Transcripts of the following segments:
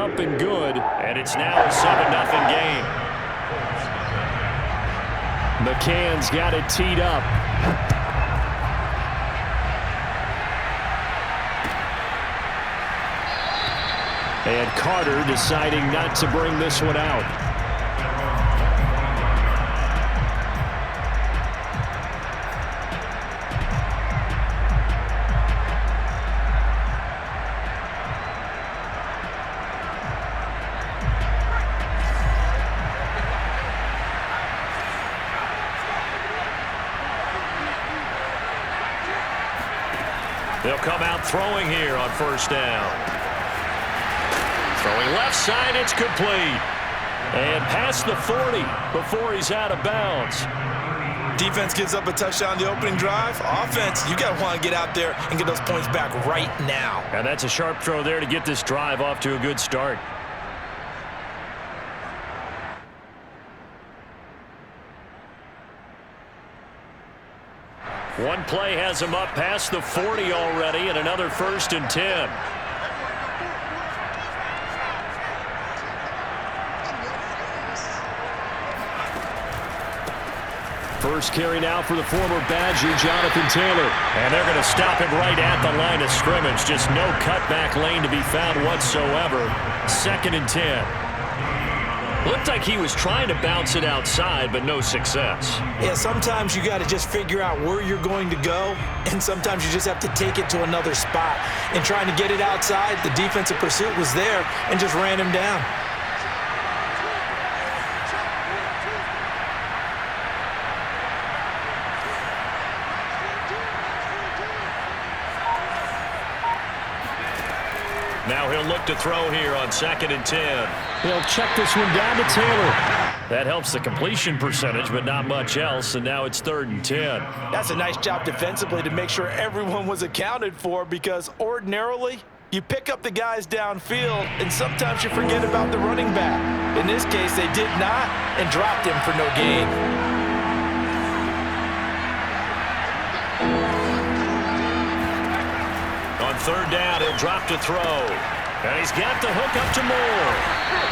up and good, and it's now a 7-0 game. McCann's got it teed up. And Carter deciding not to bring this one out. They'll come out throwing here on first down. Throwing left side, it's complete. And past the 40 before he's out of bounds. Defense gives up a touchdown the opening drive. Offense, you got to want to get out there and get those points back right now. And that's a sharp throw there to get this drive off to a good start. One play has him up past the 40 already, and another 1st and 10. First carry now for the former Badger, Jonathan Taylor. And they're going to stop him right at the line of scrimmage. Just no cutback lane to be found whatsoever. 2nd and 10. Looked like he was trying to bounce it outside, but no success. Yeah, sometimes you got to just figure out where you're going to go, and sometimes you just have to take it to another spot. And trying to get it outside, the defensive pursuit was there and just ran him down. Now he'll look to throw here on 2nd and 10. He'll check this one down to Taylor. That helps the completion percentage, but not much else, and now it's 3rd and 10. That's a nice job defensively to make sure everyone was accounted for, because ordinarily you pick up the guys downfield, and sometimes you forget about the running back. In this case, they did not and dropped him for no gain. On 3rd down, he'll drop to throw. And he's got the hook up to Moore.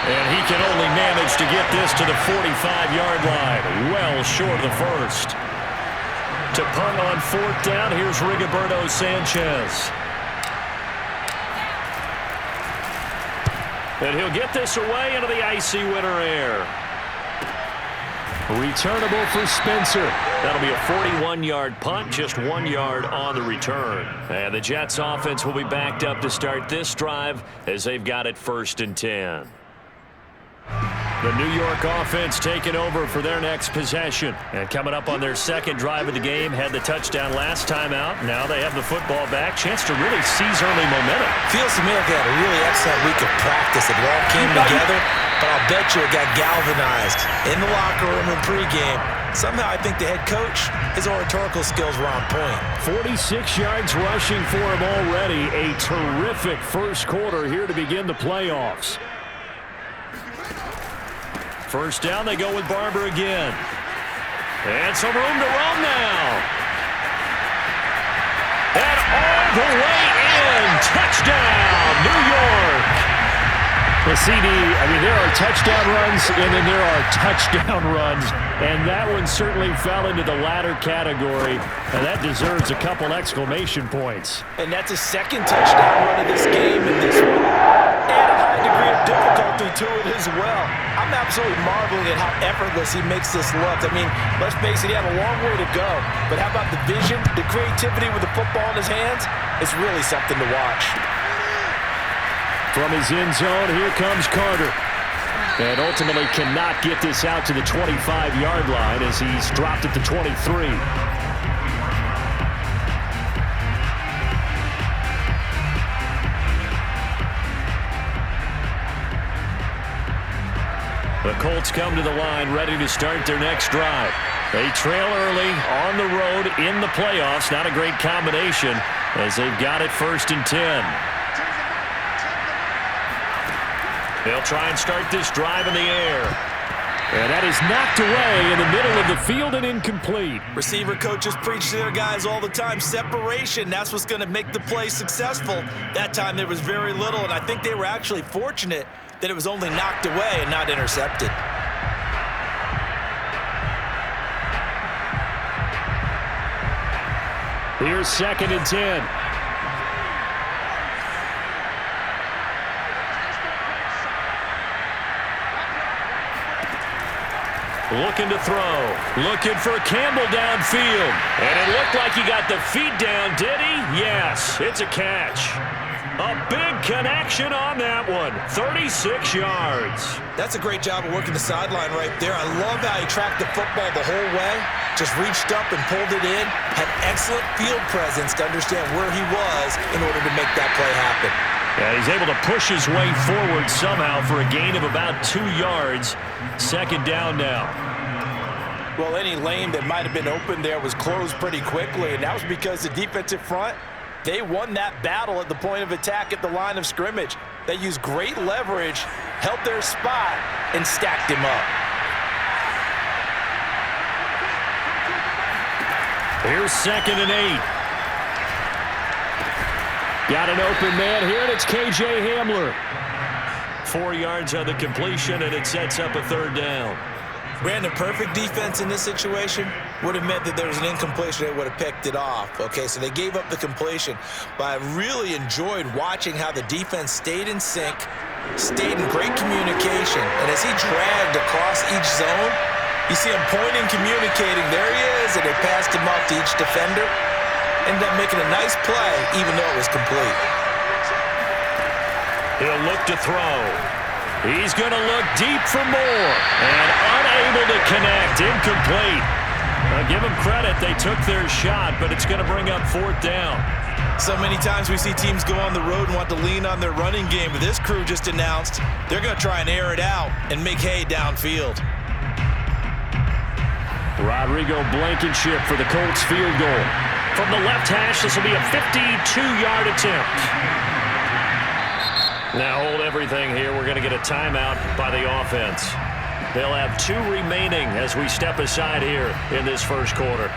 And he can only manage to get this to the 45-yard line. Well short of the 1st. To punt on 4th down, here's Rigoberto Sanchez. And he'll get this away into the icy winter air. Returnable for Spencer. That'll be a 41-yard punt, just 1 yard on the return. And the Jets offense will be backed up to start this drive as they've got it 1st and 10. The New York offense taking over for their next possession. And coming up on their 2nd drive of the game, had the touchdown last time out. Now they have the football back. Chance to really seize early momentum. Feels to me like they had a really excellent week of practice. It all came together, but I'll bet you it got galvanized in the locker room and pregame. Somehow I think the head coach, his oratorical skills were on point. 46 yards rushing for him already. A terrific first quarter here to begin the playoffs. First down, they go with Barber again. And some room to roam now. And all the way in. Touchdown, New York. The CD, I mean, there are touchdown runs, and then there are touchdown runs. And that one certainly fell into the latter category. And that deserves a couple exclamation points. And that's a 2nd touchdown run of this game in this one. And a high degree of difficulty to it as well. I'm absolutely marveling at how effortless he makes this look. I mean, let's face it, he had a long way to go. But how about the vision, the creativity with the football in his hands? It's really something to watch. From his end zone, here comes Carter. And ultimately cannot get this out to the 25-yard line as he's dropped at the 23. The Colts come to the line ready to start their next drive. They trail early on the road in the playoffs. Not a great combination as they've got it 1st and 10. They'll try and start this drive in the air. And that is knocked away in the middle of the field and incomplete. Receiver coaches preach to their guys all the time. Separation, that's what's going to make the play successful. That time there was very little, and I think they were actually fortunate that it was only knocked away and not intercepted. Here's 2nd and 10. Looking to throw. Looking for Campbell downfield. And it looked like he got the feet down, did he? Yes, it's a catch. A big connection on that one. 36 yards. That's a great job of working the sideline right there. I love how he tracked the football the whole way. Just reached up and pulled it in. Had excellent field presence to understand where he was in order to make that play happen. Yeah, he's able to push his way forward somehow for a gain of about 2 yards. 2nd down now. Well, any lane that might have been open there was closed pretty quickly, and that was because the defensive front, they won that battle at the point of attack at the line of scrimmage. They used great leverage, held their spot, and stacked him up. Here's 2nd and 8. Got an open man here, and it's K.J. Hamler. 4 yards on the completion, and it sets up a 3rd down. Brandon, perfect defense in this situation would have meant that there was an incompletion. They would have picked it off. Okay, so they gave up the completion. But I really enjoyed watching how the defense stayed in sync, stayed in great communication. And as he dragged across each zone, you see him pointing, communicating. There he is, and they passed him off to each defender. Ended up making a nice play, even though it was complete. He'll look to throw. He's going to look deep for more. And unable to connect. Incomplete. Give them credit. They took their shot, but it's going to bring up 4th down. So many times we see teams go on the road and want to lean on their running game. But this crew just announced they're going to try and air it out and make hay downfield. Rodrigo Blankenship for the Colts field goal. From the left hash, this will be a 52-yard attempt. Now hold everything here. We're going to get a timeout by the offense. They'll have 2 remaining as we step aside here in this first quarter.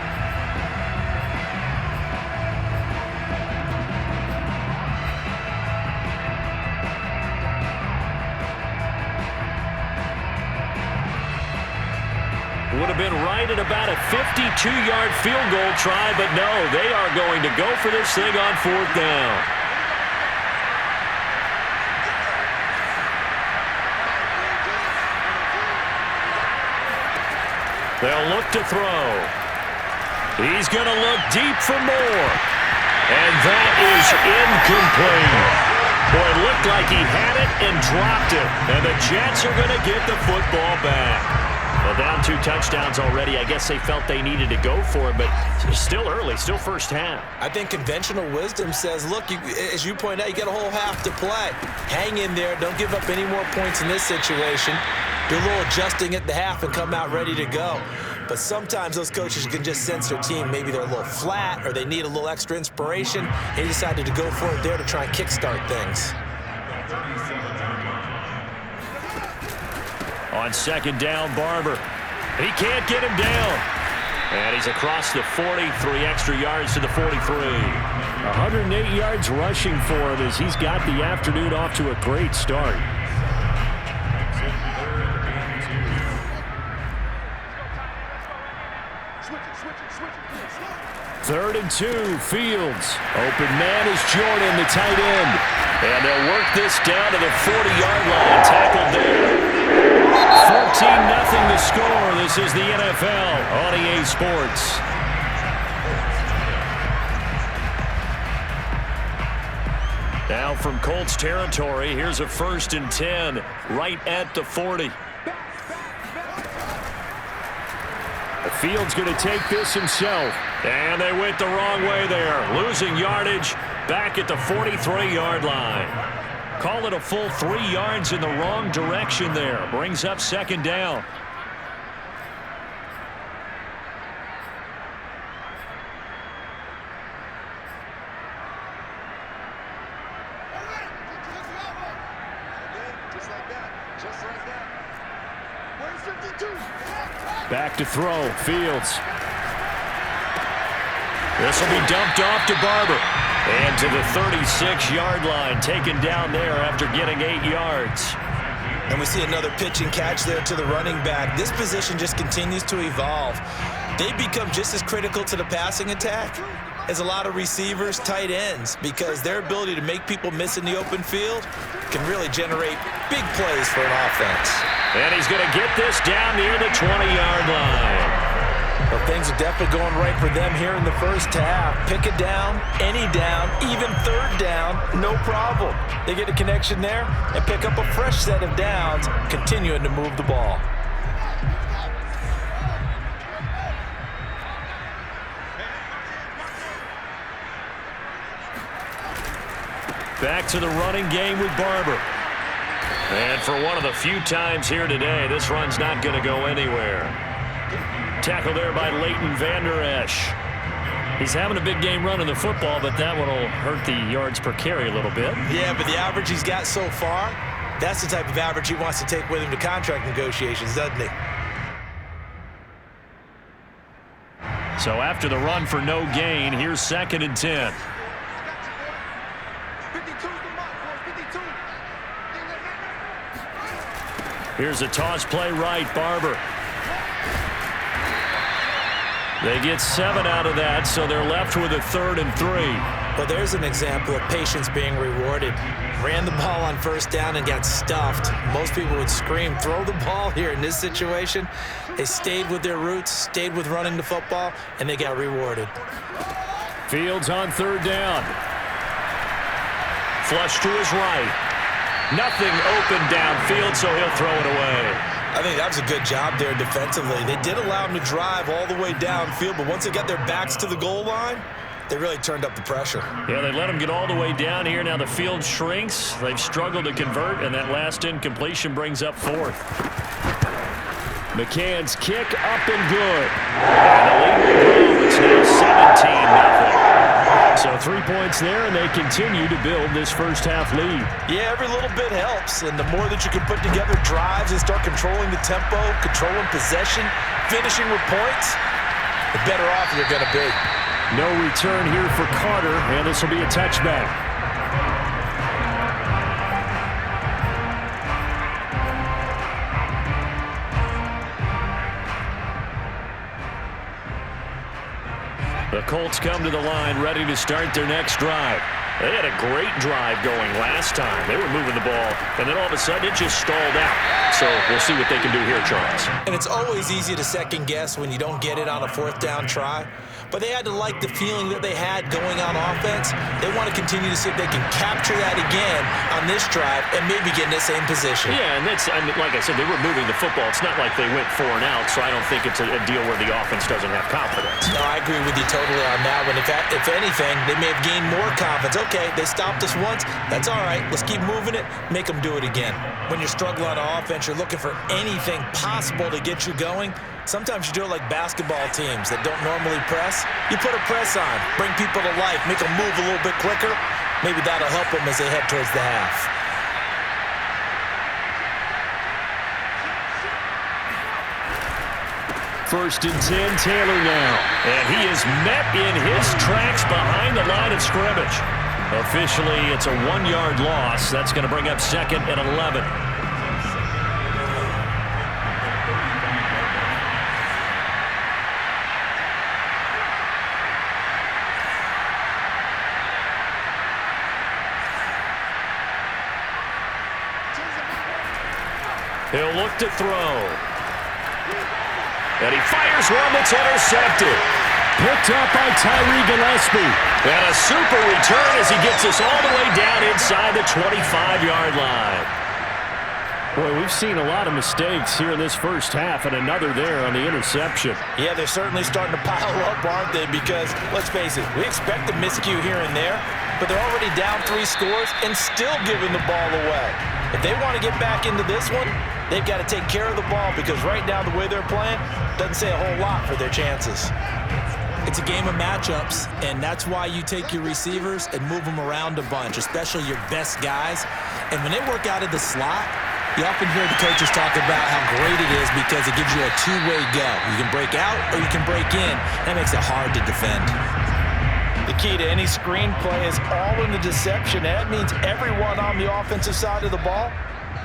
Would have been right at about a 52-yard field goal try, but no, they are going to go for this thing on 4th down. They'll look to throw. He's going to look deep for more. And that is incomplete. Boy, it looked like he had it and dropped it. And the Jets are going to get the football back. Well, down 2 touchdowns already. I guess they felt they needed to go for it, but still early, still first half. I think conventional wisdom says, look, as you point out, you got a whole half to play. Hang in there. Don't give up any more points in this situation. Do a little adjusting at the half and come out ready to go. But sometimes those coaches can just sense their team. Maybe they're a little flat or they need a little extra inspiration. They decided to go for it there to try and kickstart things. On 2nd down, Barber. He can't get him down. And he's across the 40, 3 extra yards to the 43. 108 yards rushing for him as he's got the afternoon off to a great start. Third and 2, Fields. Open man is Jordan, the tight end. And they'll work this down to the 40-yard line. Tackled there. 14-0 the score. This is the NFL on EA Sports. Now from Colts territory, here's a 1st and 10 right at the 40. Fields going to take this himself. And they went the wrong way there. Losing yardage back at the 43-yard line. Call it a full 3 yards in the wrong direction there. Brings up 2nd down. Back to throw, Fields. This will be dumped off to Barber. And to the 36-yard line, taken down there after getting 8 yards. And we see another pitch and catch there to the running back. This position just continues to evolve. They become just as critical to the passing attack as a lot of receivers, tight ends, because their ability to make people miss in the open field can really generate big plays for an offense. And he's going to get this down near the 20-yard line. Well, things are definitely going right for them here in the first half. Pick a down, any down, even third down, no problem. They get a connection there and pick up a fresh set of downs, continuing to move the ball. Back to the running game with Barber. And for one of the few times here today, this run's not going to go anywhere. Tackle there by Leighton Vander Esch. He's having a big game running the football, but that one will hurt the yards per carry a little bit. Yeah, but the average he's got so far, that's the type of average he wants to take with him to contract negotiations, doesn't he? So after the run for no gain, here's 2nd and 10. Here's a toss play right, Barber. They get 7 out of that, so they're left with a 3rd and 3. Well, there's an example of patience being rewarded. Ran the ball on first down and got stuffed. Most people would scream, throw the ball here. In this situation, they stayed with their roots, stayed with running the football, and they got rewarded. Fields on 3rd down. Flush to his right. Nothing open downfield, so he'll throw it away. I think that was a good job there defensively. They did allow him to drive all the way downfield, but once they got their backs to the goal line, they really turned up the pressure. Yeah, they let him get all the way down here. Now the field shrinks. They've struggled to convert, and that last incompletion brings up 4th. McCann's kick up and good. And the lead will grow. It's now 17-0. So 3 points there, and they continue to build this first half lead. Yeah, every little bit helps, and the more that you can put together drives and start controlling the tempo, controlling possession, finishing with points, the better off you're going to be. No return here for Carter, and this will be a touchback. The Colts come to the line, ready to start their next drive. They had a great drive going last time. They were moving the ball, and then all of a sudden it just stalled out. So we'll see what they can do here, Charles. And it's always easy to second guess when you don't get it on a 4th down try. But they had to like the feeling that they had going on offense. They want to continue to see if they can capture that again on this drive and maybe get in the same position. Yeah, and that's, I mean, like I said, they were moving the football. It's not like they went 4 and out, so I don't think it's a deal where the offense doesn't have confidence. No, I agree with you totally on that one. If anything, they may have gained more confidence. Okay, they stopped us once. That's all right. Let's keep moving it. Make them do it again. When you're struggling on offense, you're looking for anything possible to get you going. Sometimes you do it like basketball teams that don't normally press. You put a press on, bring people to life, make them move a little bit quicker. Maybe that'll help them as they head towards the half. First and 10, Taylor now. And he is met in his tracks behind the line of scrimmage. Officially, it's a 1-yard loss. That's going to bring up 2nd and 11. He'll look to throw. And he fires one that's intercepted. Picked up by Tyree Gillespie. And a super return as he gets us all the way down inside the 25-yard line. Boy, we've seen a lot of mistakes here in this first half, and another there on the interception. Yeah, they're certainly starting to pile up, aren't they? Because, let's face it, we expect a miscue here and there, but they're already down 3 scores and still giving the ball away. If they want to get back into this one, they've got to take care of the ball, because right now the way they're playing doesn't say a whole lot for their chances. It's a game of matchups, and that's why you take your receivers and move them around a bunch, especially your best guys. And when they work out of the slot, you often hear the coaches talk about how great it is because it gives you a two-way go. You can break out or you can break in. That makes it hard to defend. The key to any screenplay is all in the deception. That means everyone on the offensive side of the ball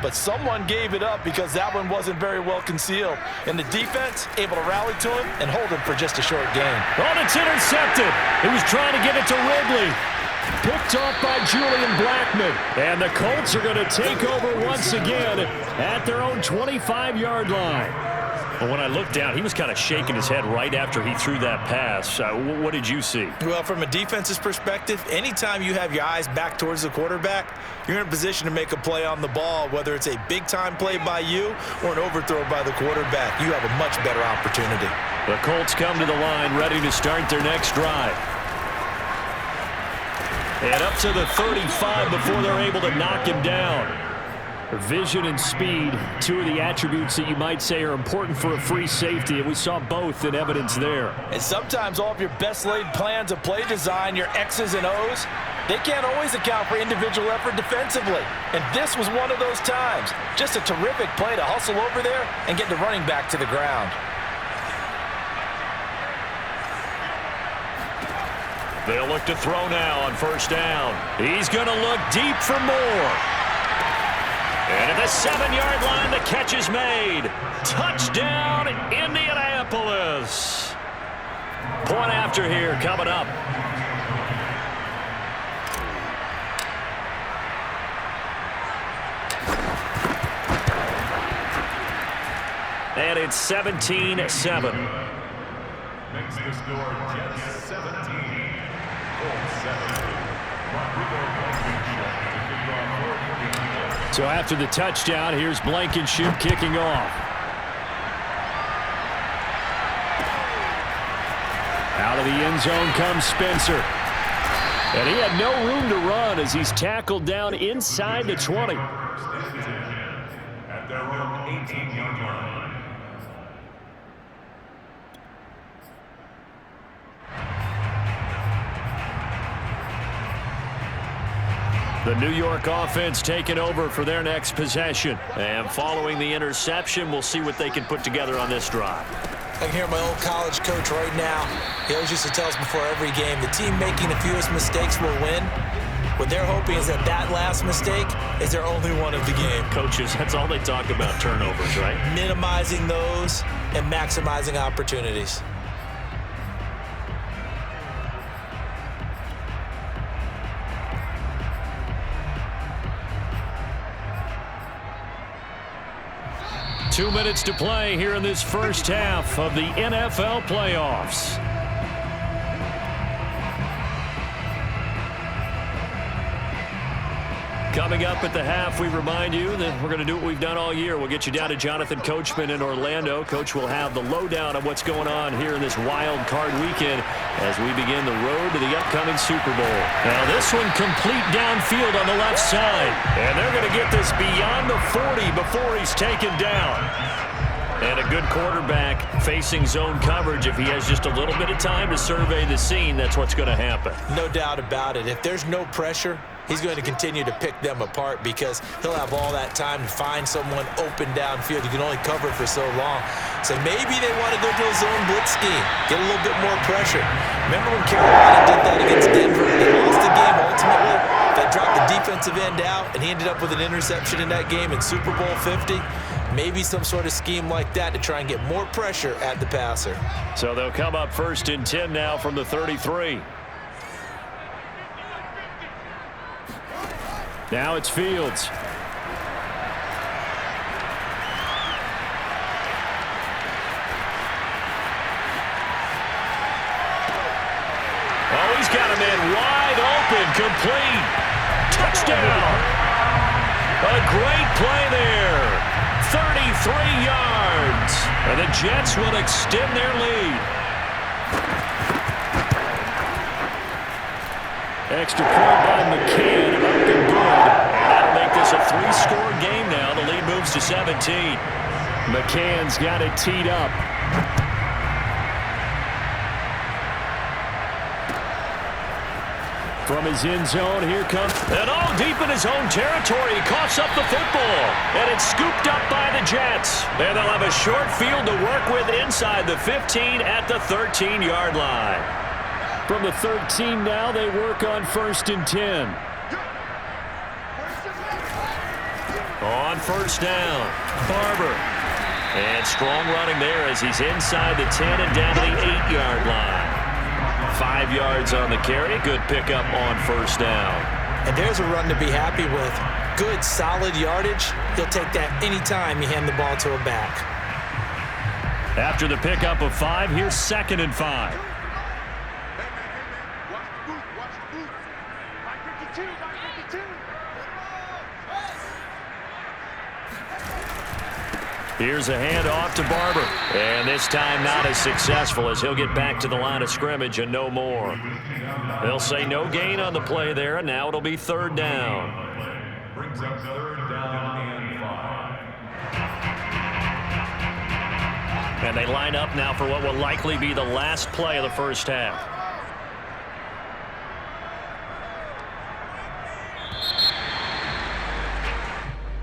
but someone gave it up because that one wasn't very well concealed. And the defense able to rally to him and hold him for just a short gain. Oh, it's intercepted. He was trying to get it to Ridley. Picked off by Julian Blackman. And the Colts are going to take over once again at their own 25-yard line. Well, when I looked down, he was kind of shaking his head right after he threw that pass. What did you see? Well, from a defense's perspective, anytime you have your eyes back towards the quarterback, you're in a position to make a play on the ball, whether it's a big-time play by you or an overthrow by the quarterback. You have a much better opportunity. The Colts come to the line ready to start their next drive. And up to the 35 before they're able to knock him down. Vision and speed, two of the attributes that you might say are important for a free safety, and we saw both in evidence there. And sometimes all of your best laid plans of play design, your X's and O's, they can't always account for individual effort defensively. And this was one of those times. Just a terrific play to hustle over there and get the running back to the ground. They'll look to throw now on first down. He's going to look deep for more. And at the 7-yard line, the catch is made. Touchdown, Indianapolis. Point after here coming up. And it's 17-7. Makes the score Jets 17, Colts 7. So after the touchdown, here's Blankenship kicking off. Out of the end zone comes Spencer. And he had no room to run as he's tackled down inside the 20. At their own 18-yard line. The New York offense taking over for their next possession. And following the interception, we'll see what they can put together on this drive. I can hear my old college coach right now. He always used to tell us before every game, the team making the fewest mistakes will win. What they're hoping is that last mistake is their only one of the game. Coaches, that's all they talk about, turnovers, right? Minimizing those and maximizing opportunities. Two minutes to play here in this first half of the NFL playoffs. Coming up at the half, we remind you that we're going to do what we've done all year. We'll get you down to Jonathan Coachman in Orlando. Coach will have the lowdown of what's going on here in this wild card weekend as we begin the road to the upcoming Super Bowl. Now this one complete downfield on the left side. And they're going to get this beyond the 40 before he's taken down. And a good quarterback facing zone coverage. If he has just a little bit of time to survey the scene, that's what's going to happen. No doubt about it. If there's no pressure, he's going to continue to pick them apart because he'll have all that time to find someone open downfield. You can only cover for so long. So maybe they want to go to a zone blitz scheme, get a little bit more pressure. Remember when Carolina did that against Denver? They lost the game ultimately. They dropped the defensive end out, and he ended up with an interception in that game in Super Bowl 50. Maybe some sort of scheme like that to try and get more pressure at the passer. So they'll come up 1st and 10 now from the 33. Now it's Fields. Oh, he's got a man wide open, complete. Touchdown. A great play there. 33 yards. And the Jets will extend their lead. Extra point by McCann, up and good. And that'll make this a 3-score game now. The lead moves to 17. McCann's got it teed up. From his end zone, here comes. And all deep in his own territory, he coughs up the football. And it's scooped up by the Jets. And they'll have a short field to work with inside the 15 at the 13-yard line. From the 13 now, they work on 1st and 10. On on first down. Barber. And strong running there as he's inside the 10 and down to the 8-yard line. 5 yards on the carry. Good pickup on first down. And there's a run to be happy with. Good, solid yardage. He'll take that anytime you hand the ball to a back. After the pickup of 5, here's 2nd and 5. Here's a handoff to Barber. And this time not as successful as he'll get back to the line of scrimmage and no more. They'll say no gain on the play there, and now it'll be 3rd down. Brings up 3rd down and 5. And they line up now for what will likely be the last play of the first half.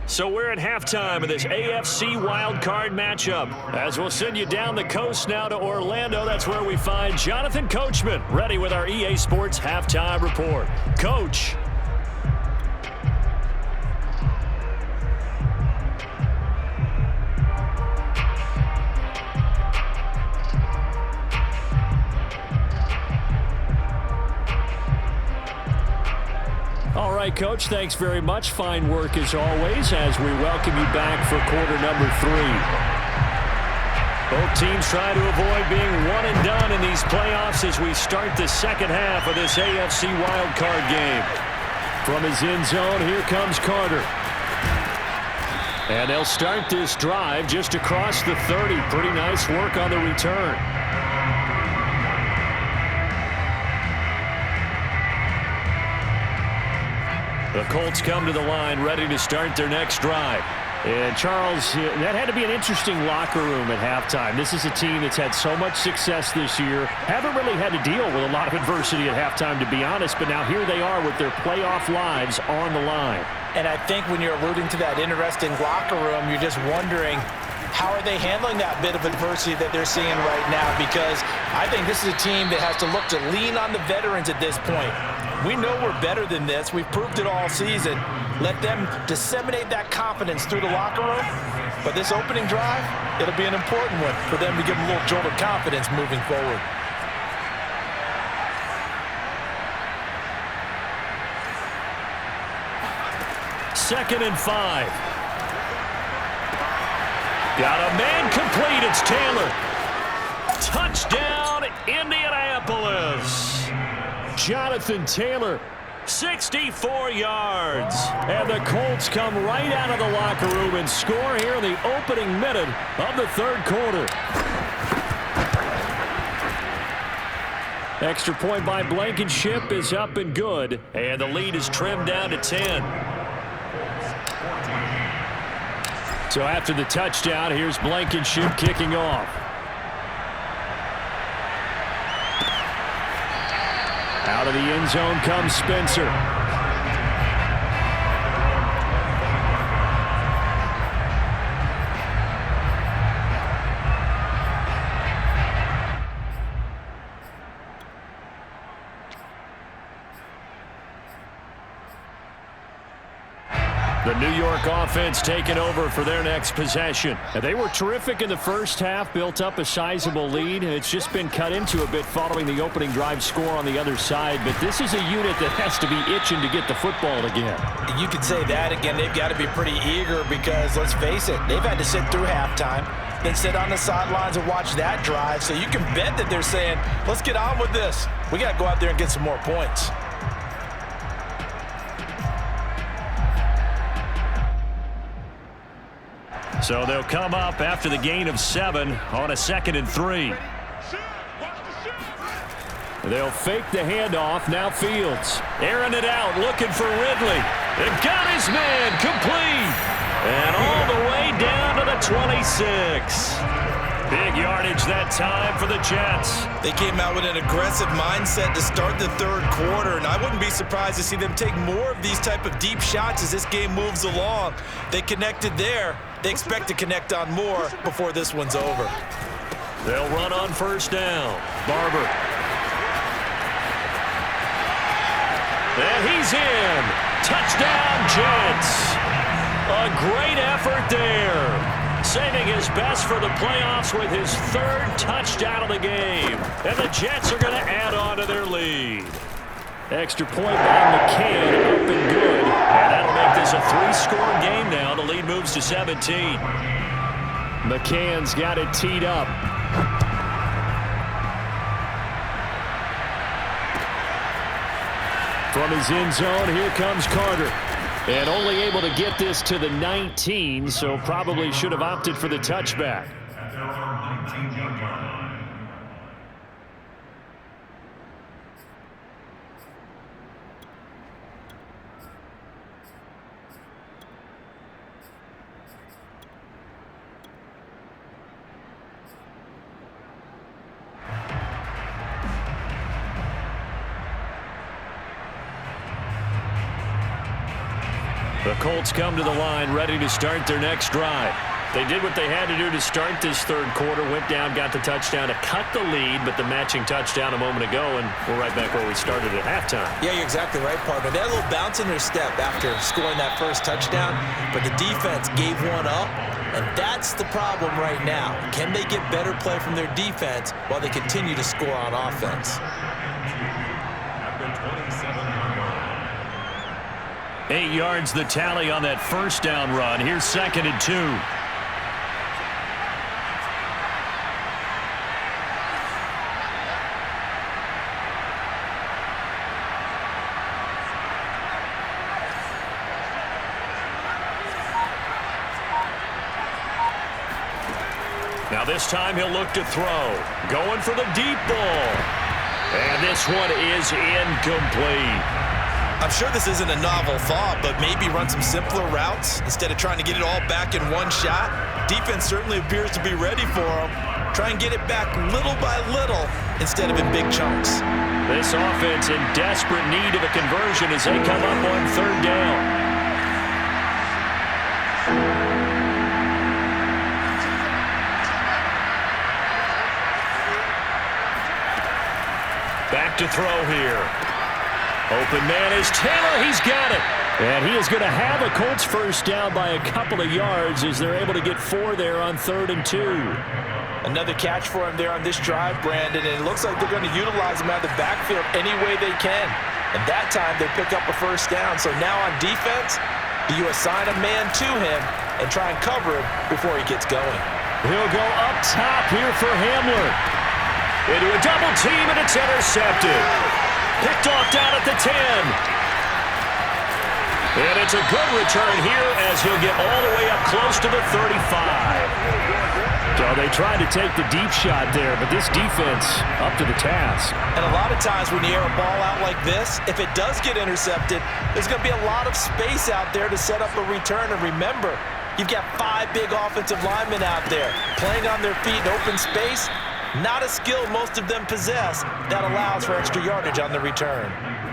So we're at halftime of this AFC wildcard matchup. As we'll send you down the coast now to Orlando, that's where we find Jonathan Coachman, ready with our EA Sports Halftime Report. Coach. All right, Coach, thanks very much. Fine work as always as we welcome you back for quarter number 3. Both teams try to avoid being one and done in these playoffs as we start the second half of this AFC wildcard game. From his end zone, here comes Carter. And they'll start this drive just across the 30. Pretty nice work on the return. The Colts come to the line ready to start their next drive. And, Charles, that had to be an interesting locker room at halftime. This is a team that's had so much success this year. Haven't really had to deal with a lot of adversity at halftime, to be honest. But now here they are with their playoff lives on the line. And I think when you're alluding to that interesting locker room, you're just wondering, how are they handling that bit of adversity that they're seeing right now? Because I think this is a team that has to look to lean on the veterans at this point. We know we're better than this. We've proved it all season. Let them disseminate that confidence through the locker room. But this opening drive, it'll be an important one for them to give them a little jolt of confidence moving forward. Second and 5. Got a man complete. It's Taylor. Touchdown, Indianapolis. Jonathan Taylor, 64 yards. And the Colts come right out of the locker room and score here in the opening minute of the 3rd quarter. Extra point by Blankenship is up and good. And the lead is trimmed down to 10. So after the touchdown, here's Blankenship kicking off. Out of the end zone comes Spencer. The New York offense taking over for their next possession. And they were terrific in the first half, built up a sizable lead. It's just been cut into a bit following the opening drive score on the other side. But this is a unit that has to be itching to get the football again. You could say that again. They've got to be pretty eager because, let's face it, they've had to sit through halftime, then sit on the sidelines and watch that drive. So you can bet that they're saying, let's get on with this. We got to go out there and get some more points. So they'll come up after the gain of 7 on a 2nd and 3. They'll fake the handoff. Now Fields. Airing it out, looking for Ridley. And got his man complete. And all the way down to the 26. Big yardage that time for the Jets. They came out with an aggressive mindset to start the 3rd quarter, and I wouldn't be surprised to see them take more of these type of deep shots as this game moves along. They connected there. They expect to connect on more before this one's over. They'll run on first down. Barber. And he's in. Touchdown, Jets. A great effort there. Saving his best for the playoffs with his third touchdown of the game. And the Jets are going to add on to their lead. Extra point by McCann, up and good. And that'll make this a three-score game now. The lead moves to 17. McCann's got it teed up. From his end zone, here comes Carter. And only able to get this to the 19, so probably should have opted for the touchback. The Colts come to the line ready to start their next drive. They did what they had to do to start this third quarter, went down, got the touchdown to cut the lead, but the matching touchdown a moment ago, and we're right back where we started at halftime. Yeah, you're exactly right, partner. They had a little bounce in their step after scoring that first touchdown, but the defense gave one up, and that's the problem right now. Can they get better play from their defense while they continue to score on offense? 8 yards the tally on that first down run. Here's 2nd and 2. Now this time he'll look to throw. Going for the deep ball. And this one is incomplete. I'm sure this isn't a novel thought, but maybe run some simpler routes instead of trying to get it all back in one shot. Defense certainly appears to be ready for them. Try and get it back little by little instead of in big chunks. This offense in desperate need of a conversion as they come up on 3rd down. Back to throw here. Open man is Taylor. He's got it. And he is going to have a Colts first down by a couple of yards as they're able to get 4 there on 3rd and 2. Another catch for him there on this drive, Brandon, and it looks like they're going to utilize him out of the backfield any way they can. And that time they pick up a first down. So now on defense, do you assign a man to him and try and cover him before he gets going? He'll go up top here for Hamler. Into a double team, and it's intercepted. Picked off down at the 10. And it's a good return here as he'll get all the way up close to the 35. So they tried to take the deep shot there, but this defense up to the task. And a lot of times when you air a ball out like this, if it does get intercepted, there's going to be a lot of space out there to set up a return. And remember, you've got 5 big offensive linemen out there playing on their feet in open space. Not a skill most of them possess that allows for extra yardage on the return.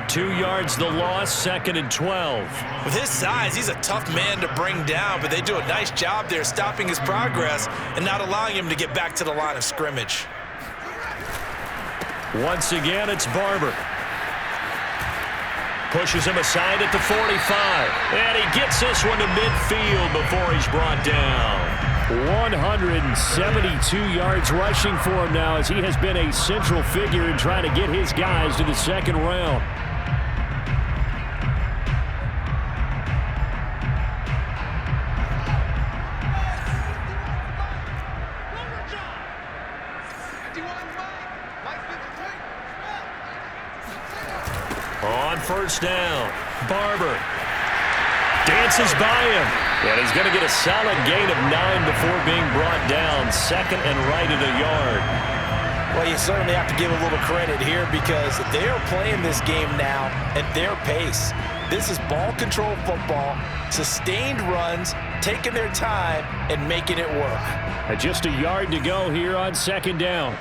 2 yards the loss, 2nd and 12. With his size, he's a tough man to bring down, but they do a nice job there stopping his progress and not allowing him to get back to the line of scrimmage. Once again, it's Barber. Pushes him aside at the 45. And he gets this one to midfield before he's brought down. 172 yards rushing for him now as he has been a central figure in trying to get his guys to the 2nd round. On first down, Barber dances by him. And he's going to get a solid gain of 9 before being brought down. 2nd and right at a yard. Well, you certainly have to give a little credit here because they are playing this game now at their pace. This is ball control football, sustained runs, taking their time and making it work. Just a yard to go here on 2nd down.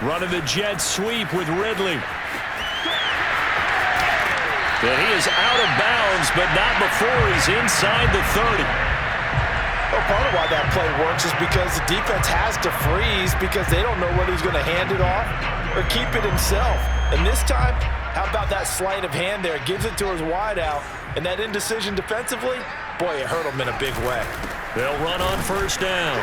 Running the jet sweep with Ridley. And he is out of bounds, but not before he's inside the 30. Well, part of why that play works is because the defense has to freeze because they don't know whether he's going to hand it off or keep it himself. And this time, How about that sleight of hand there? Gives it to his wideout. And that indecision defensively, boy, it hurt him in a big way. They'll run on first down.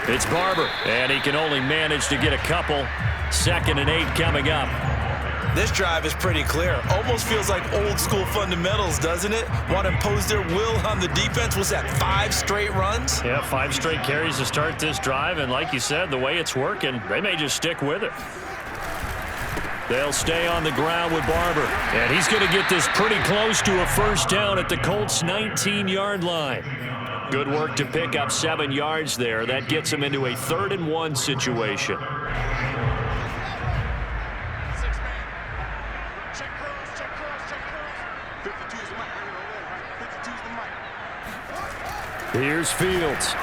It's Barber, and he can only manage to get a couple. 2nd and 8 coming up. This drive is pretty clear. Almost feels like old school fundamentals, doesn't it? Want to impose their will on the defense. Was that 5 straight runs? Yeah, 5 straight carries to start this drive, and like you said, the way it's working, they may just stick with it. They'll stay on the ground with Barber, and he's going to get this pretty close to a first down at the Colts' 19-yard line. Good work to pick up 7 yards there. That gets him into a 3rd and 1 situation. Here's Fields.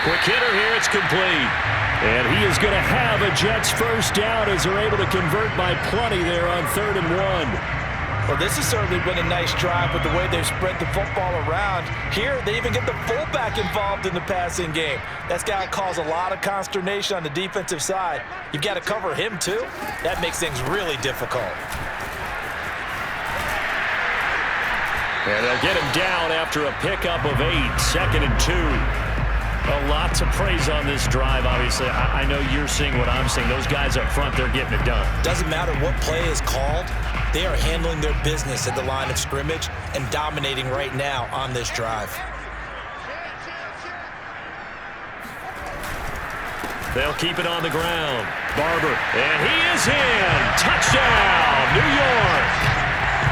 Quick hitter here. It's complete. And he is going to have a Jets first down as they're able to convert by plenty there on 3rd and 1. Well, this has certainly been a nice drive with the way they've spread the football around. Here, they even get the fullback involved in the passing game. That's got to cause a lot of consternation on the defensive side. You've got to cover him, too. That makes things really difficult. And they'll get him down after a pickup of 8, 2nd and 2. A lot to praise on this drive, obviously. I know you're seeing what I'm seeing. Those guys up front, they're getting it done. Doesn't matter what play is called. They are handling their business at the line of scrimmage and dominating right now on this drive. They'll keep it on the ground. Barber, and he is in. Touchdown, New York.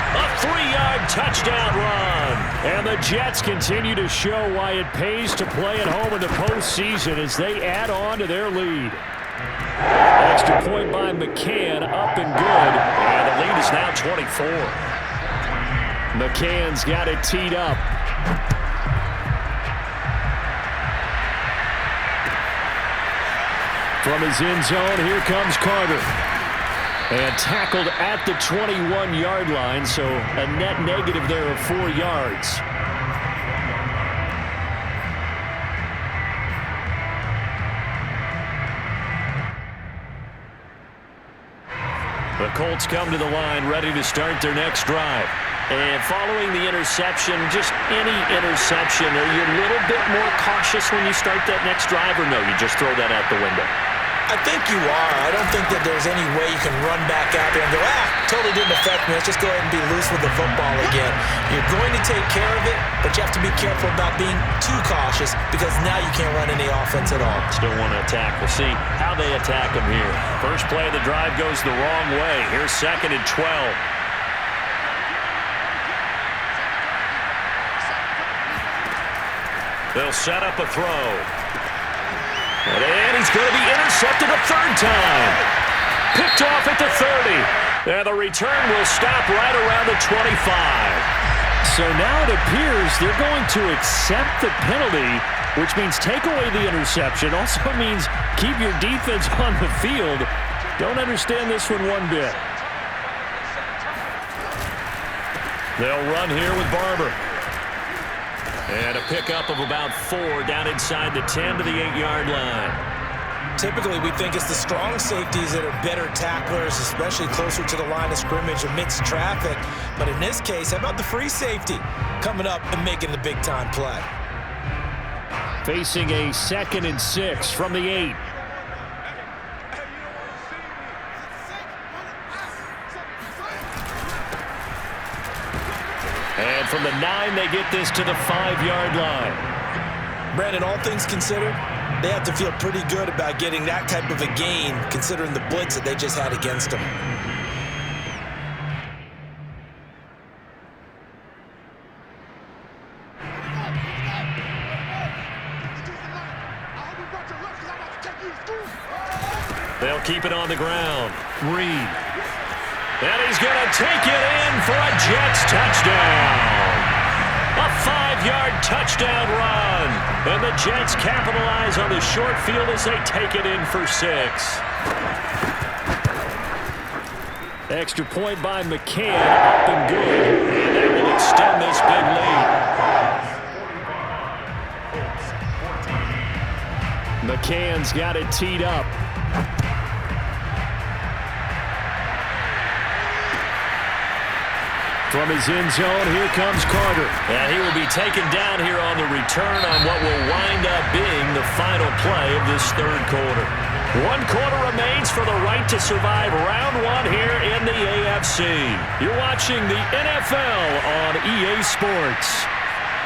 A 3-yard touchdown run. And the Jets continue to show why it pays to play at home in the postseason as they add on to their lead. Extra point by McCann, up and good. And the lead is now 24. McCann's got it teed up. From his end zone, here comes Carter. And tackled at the 21-yard line, so a net negative there of 4 yards. The Colts come to the line, ready to start their next drive. And following the interception, just any interception, are you a little bit more cautious when you start that next drive, or no, you just throw that out the window? I think you are. I don't think that there's any way you can run back out there and go, totally didn't affect me. Let's just go ahead and be loose with the football again. You're going to take care of it, but you have to be careful about being too cautious because now you can't run any offense at all. Still want to attack. We'll see how they attack him here. First play of the drive goes the wrong way. Here's 2nd and 12. They'll set up a throw. And he's going to be intercepted a 3rd time. Picked off at the 30. And the return will stop right around the 25. So now it appears they're going to accept the penalty, which means take away the interception. Also means keep your defense on the field. Don't understand this one bit. They'll run here with Barber. And a pickup of about 4 down inside the 10 to the 8-yard line. Typically, we think it's the strong safeties that are better tacklers, especially closer to the line of scrimmage amidst traffic. But in this case, how about the free safety coming up and making the big-time play? Facing a 2nd and 6 from the 8. And from the 9, they get this to the 5-yard line. Brandon, all things considered, they have to feel pretty good about getting that type of a gain, considering the blitz that they just had against them. They'll keep it on the ground. Reed. And he's going to take it in for a Jets touchdown. A 5-yard touchdown run. And the Jets capitalize on the short field as they take it in for 6. Extra point by McCann, up and good. And that will extend this big lead. McCann's got it teed up. From his end zone, here comes Carter. And he will be taken down here on the return on what will wind up being the final play of this third quarter. 1 quarter remains for the right to survive round 1 here in the AFC. You're watching the NFL on EA Sports.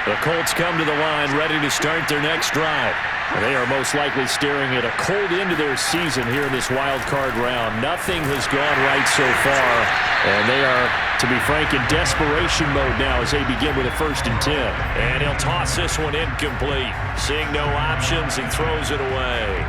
The Colts come to the line ready to start their next drive. They are most likely staring at a cold end to their season here in this wild card round. Nothing has gone right so far, and they are, to be frank, in desperation mode now as they begin with a 1st and 10. And he'll toss this one incomplete. Seeing no options, he throws it away.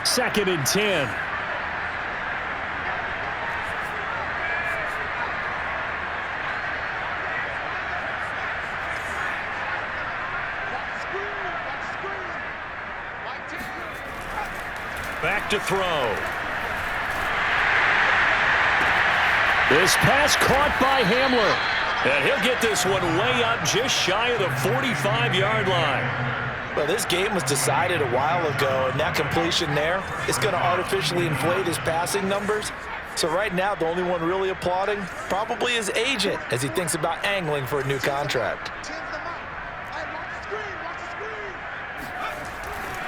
Second and 10. Back to throw. This pass caught by Hamler. And he'll get this one way up just shy of the 45-yard line. Well, this game was decided a while ago, and that completion there is going to artificially inflate his passing numbers. So right now, the only one really applauding probably his agent as he thinks about angling for a new contract.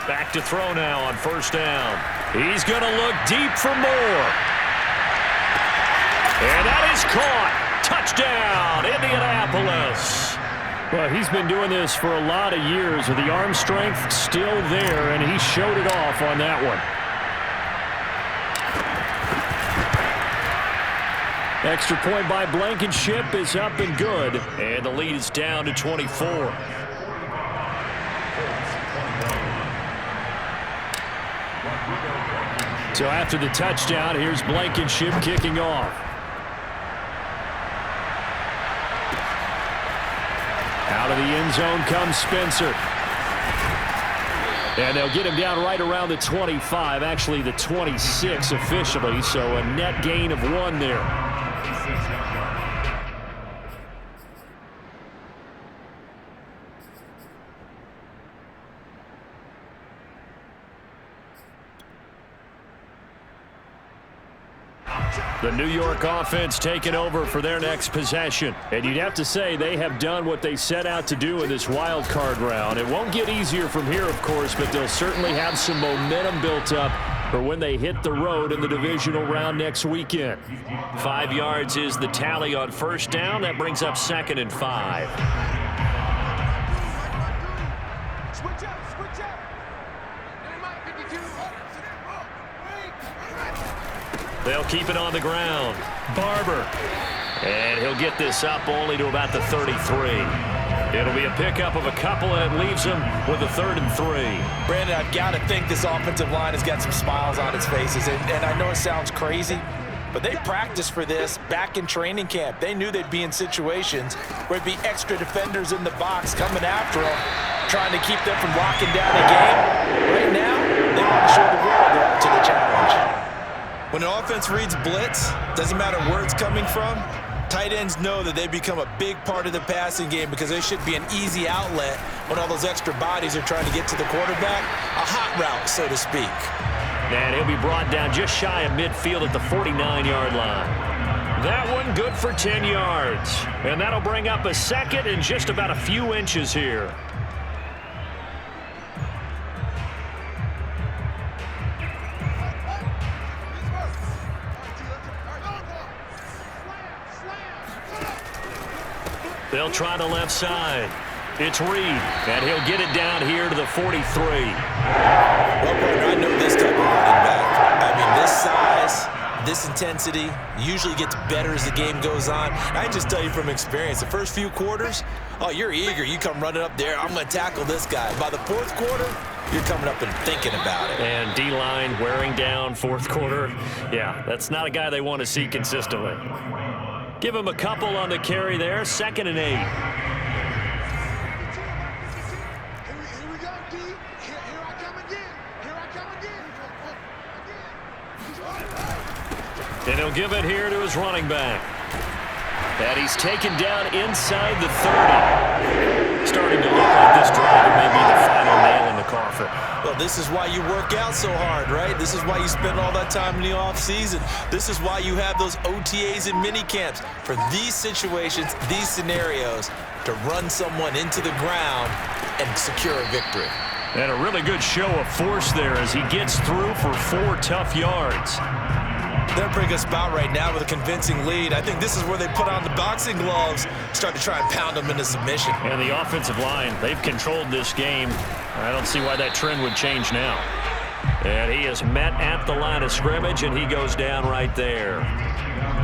Back to throw now on 1st down. He's going to look deep for more. And that is caught. Touchdown, Indianapolis. Well, he's been doing this for a lot of years with the arm strength still there, and he showed it off on that one. Extra point by Blankenship is up and good, and the lead is down to 24. So after the touchdown, here's Blankenship kicking off. Out of the end zone comes Spencer. And they'll get him down right around the 25, actually the 26 officially, so a net gain of 1 there. The New York offense taking over for their next possession. And you'd have to say they have done what they set out to do in this wild card round. It won't get easier from here, of course, but they'll certainly have some momentum built up for when they hit the road in the divisional round next weekend. 5 yards is the tally on 1st down. That brings up 2nd and 5. They'll keep it on the ground. Barber. And he'll get this up only to about the 33. It'll be a pickup of a couple, and it leaves him with a 3rd and 3. Brandon, I've got to think this offensive line has got some smiles on its faces. And I know it sounds crazy, but they practiced for this back in training camp. They knew they'd be in situations where there'd be extra defenders in the box coming after them, trying to keep them from locking down a game. Right now, they want to show the world they're up to the challenge. When an offense reads blitz, doesn't matter where it's coming from, tight ends know that they become a big part of the passing game because they should be an easy outlet when all those extra bodies are trying to get to the quarterback. A hot route, so to speak. And he'll be brought down just shy of midfield at the 49-yard line. That one good for 10 yards. And that'll bring up a 2nd and just about a few inches here. They'll try the left side. It's Reed, and he'll get it down here to the 43. Well, partner, I know this type of running back. I mean, this size, this intensity usually gets better as the game goes on. I can just tell you from experience, the first few quarters, oh, you're eager. You come running up there, I'm going to tackle this guy. By the 4th quarter, you're coming up and thinking about it. And D-line wearing down 4th quarter. Yeah, that's not a guy they want to see consistently. Give him a couple on the carry there. 2nd and 8. Here we go, D. Here I come again. Here I come again. And he'll give it here to his running back. And he's taken down inside the 30. Starting to look like this drive may be the final nail in the coffin. Well, this is why you work out so hard, right? This is why you spend all that time in the offseason. This is why you have those OTAs and mini camps for these situations, these scenarios, to run someone into the ground and secure a victory. And a really good show of force there as he gets through for 4 tough yards. They're bringing us about right now with a convincing lead. I think this is where they put on the boxing gloves, start to try and pound them into submission. And the offensive line, they've controlled this game. I don't see why that trend would change now. And he is met at the line of scrimmage, and he goes down right there.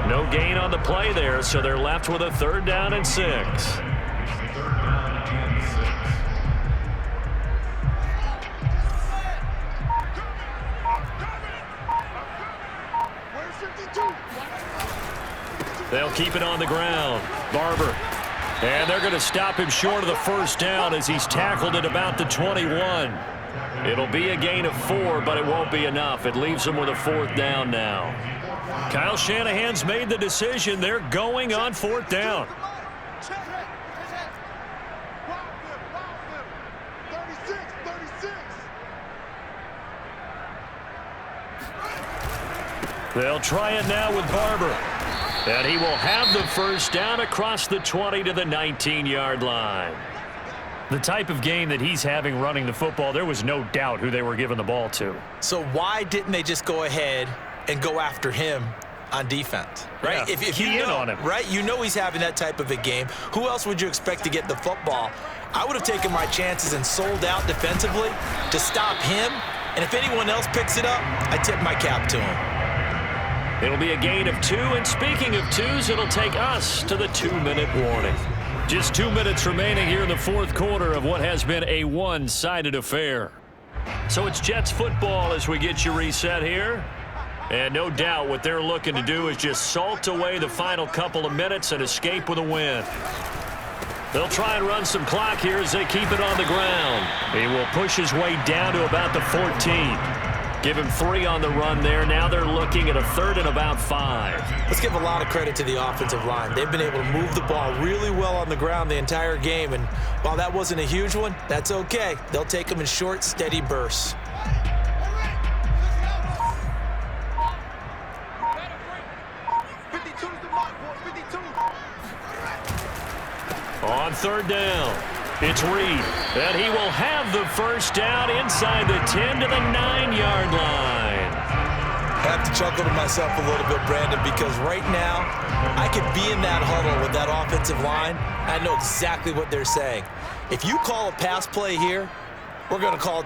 No gain on the play there, so they're left with a 3rd down and 6. They'll keep it on the ground. Barber. And they're going to stop him short of the 1st down as he's tackled at about the 21. It'll be a gain of 4, but it won't be enough. It leaves them with a 4th down now. Kyle Shanahan's made the decision. They're going on 4th down. They'll try it now with Barber. And he will have the 1st down across the 20 to the 19-yard line. The type of game that he's having running the football, there was no doubt who they were giving the ball to. So why didn't they just go ahead and go after him on defense? Right? Yeah, if you know, on him. right? You know he's having that type of a game. Who else would you expect to get the football? I would have taken my chances and sold out defensively to stop him. And if anyone else picks it up, I tip my cap to him. It'll be a gain of 2, and speaking of 2s, it'll take us to the 2-minute warning. Just 2 minutes remaining here in the 4th quarter of what has been a one-sided affair. So it's Jets football as we get you reset here. And no doubt what they're looking to do is just salt away the final couple of minutes and escape with a win. They'll try and run some clock here as they keep it on the ground. He will push his way down to about the 14. Give him 3 on the run there. Now they're looking at a 3rd and about 5. Let's give a lot of credit to the offensive line. They've been able to move the ball really well on the ground the entire game. And while that wasn't a huge one, that's okay. They'll take them in short, steady bursts. On 3rd down, it's Reed, and he will have the 1st down inside the 10 to the 9-yard line. I have to chuckle to myself a little bit, Brandon, because right now I could be in that huddle with that offensive line. I know exactly what they're saying. If you call a pass play here, we're going to call